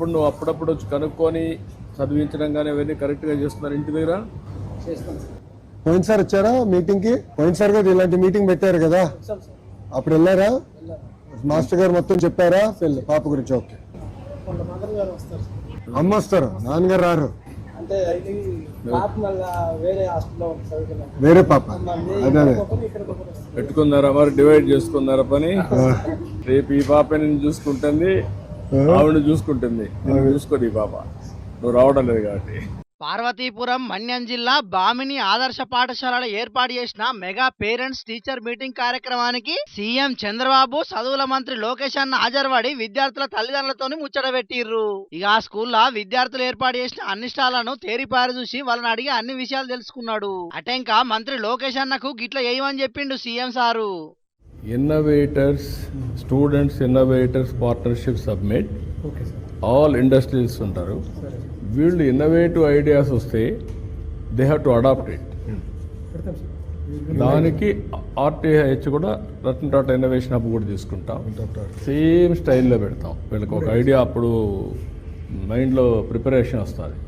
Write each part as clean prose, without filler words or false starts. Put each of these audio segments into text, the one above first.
ఇప్పుడు నువ్వు అప్పుడప్పుడు వచ్చి కనుక్కొని చదివించడం కానీ అవన్నీ కరెక్ట్గా చేస్తున్నారు ఇంటి దగ్గర? పోయినసారి వచ్చారా మీటింగ్ కి? పోయినసారి కూడా ఇలాంటి మీటింగ్ పెట్టారు కదా, అప్పుడు వెళ్ళారా? మాస్టర్ గారు మొత్తం చెప్పారా పాప గురించి? ఓకే, అమ్మ వస్తారు, నాన్నగారు రారు. వేరే పాప అదే పెట్టుకున్నారా మరి? డివైడ్ చేసుకున్నారా పని? రేపు ఈ పాప నేను చూసుకుంటుంది, ఆవిడ చూసుకుంటుంది, నేను చూసుకోదు ఈ పాప, నువ్వు రావడం లేదు కాబట్టి. పార్వతీపురం మన్యం జిల్లా బామిని ఆదర్శ పాఠశాలలో ఏర్పాటు చేసిన మెగా పేరెంట్స్ టీచర్ మీటింగ్ కార్యక్రమానికి సీఎం చంద్రబాబు, చదువుల మంత్రి లోకేష్ అన్న హాజరుపడి విద్యార్థుల తల్లిదండ్రులతోని ముచ్చట పెట్టిర్రు. ఇక ఆ స్కూల్లో విద్యార్థులు ఏర్పాటు చేసిన అన్ని స్టాళ్లను తేరిపారి చూసి వాళ్ళని అడిగి అన్ని విషయాలు తెలుసుకున్నాడు. అటెంకా మంత్రి లోకేష్ అన్నకు గిట్ల ఏమని చెప్పిండు CM sir. Innovators students innovators partnership submit, all industries ఉంటారు, వీళ్ళు ఇన్నోవేటివ్ ఐడియాస్ వస్తే they have to adapt it. దానికి ఆర్టీహెచ్ కూడా రతన్ టాటా ఇన్నోవేషన్ హబ్ కూడా తీసుకుంటాం, సేమ్ స్టైల్లో పెడతాం. వీళ్ళకి ఒక ఐడియా అప్పుడు మైండ్లో ప్రిపరేషన్ వస్తుంది.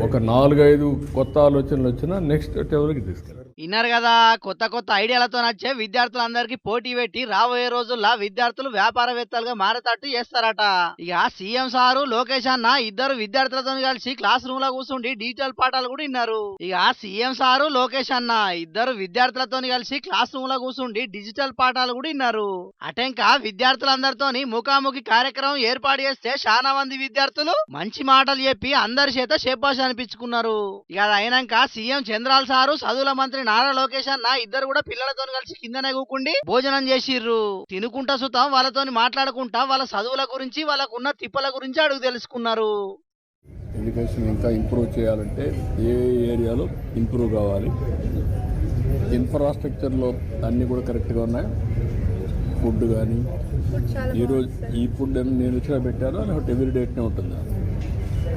ఒక 4-5 కొత్త ఆలోచనలు వచ్చినా నెక్స్ట్ ఎవరికి తీసుకెళ్ళారు. విన్నారు కదా, కొత్త కొత్త ఐడియాలతో వచ్చే విద్యార్థులందరికీ పోటీ పెట్టి రాబోయే రోజుల్లో విద్యార్థులు వ్యాపారవేత్తలుగా మారేటట్టు చేస్తారట. ఇక సీఎం సారు, లోకేష్ అన్న ఇద్దరు విద్యార్థులతో కలిసి క్లాస్ రూమ్ లో కూర్చుండి డిజిటల్ పాఠాలు కూడా విన్నారు. ఇక సీఎం సారు, లోకేష్ అన్న ఇద్దరు విద్యార్థులతో కలిసి క్లాస్ రూమ్ లో కూర్చుండి డిజిటల్ పాఠాలు కూడా విన్నారు. అటెంకా విద్యార్థులందరితోని ముఖాముఖి కార్యక్రమం ఏర్పాటు చేస్తే చాలా మంది విద్యార్థులు మంచి మాటలు చెప్పి అందరి చేత శేపాష్ అనిపించుకున్నారు. ఇక అది అయినాక సీఎం చంద్రాల్ సారు, చదువుల మంత్రి నారా లోకేష్ అన్న ఇద్దరు కూడా పిల్లలతో కలిసి కిందనే కూకుండి భోజనం చేసిర్రు. తినుకుంటా సుతం వాళ్ళతో మాట్లాడుకుంటా వాళ్ళ చదువుల గురించి, వాళ్ళకున్న తిప్పల గురించి అడుగు తెలుసుకున్నారు. ఎడ్యుకేషన్ ఇంకా ఇంప్రూవ్ చేయాలంటే ఏ ఏరియాలో ఇంప్రూవ్ కావాలి, ఇన్ఫ్రాస్ట్రక్చర్లో అన్నీ కూడా కరెక్ట్గా ఉన్నాయి. ఫుడ్ కానీ ఈరోజు ఈ ఫుడ్ నేను వచ్చినా పెట్టారో లేకపోతే ఎవ్రీ డేట్నే ఉంటుందా?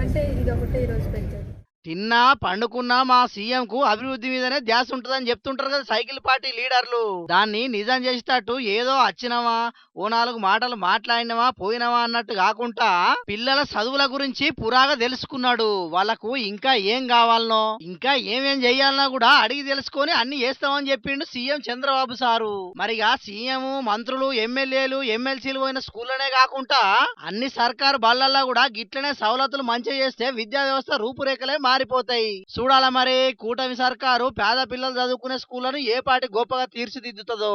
అంటే ఇది ఒకటే ఈరోజు పెట్టారు. తిన్నా పండుకున్నా మా సీఎం కు అభివృద్ధి మీదనే ధ్యాస ఉంటుందని చెప్తుంటారు కదా సైకిల్ పార్టీ లీడర్లు. దాన్ని నిజం చేసేటట్టు ఏదో వచ్చినవా, ఓ 4 మాటలు మాట్లాడినవా, పోయినవా అన్నట్టు కాకుండా పిల్లల చదువుల గురించి పురాగా తెలుసుకున్నాడు. వాళ్ళకు ఇంకా ఏం కావాలనో, ఇంకా ఏమేం చెయ్యాలనో కూడా అడిగి తెలుసుకొని అన్ని చేస్తామని చెప్పిండు సీఎం చంద్రబాబు సారు. మరిగా సీఎం, మంత్రులు, ఎమ్మెల్యేలు, ఎమ్మెల్సీలు పోయిన స్కూల్లోనే కాకుండా అన్ని సర్కారు బళ్ళల్లో కూడా గిట్లనే సవలతులు మంచిగా చేస్తే విద్యా వ్యవస్థ రూపురేఖలే మారిపోతాయి. చూడాల మరి కూటమి సర్కారు పేద పిల్లలు చదువుకునే స్కూళ్లను ఏ పాటి గొప్పగా తీర్చిదిద్దుతుందో.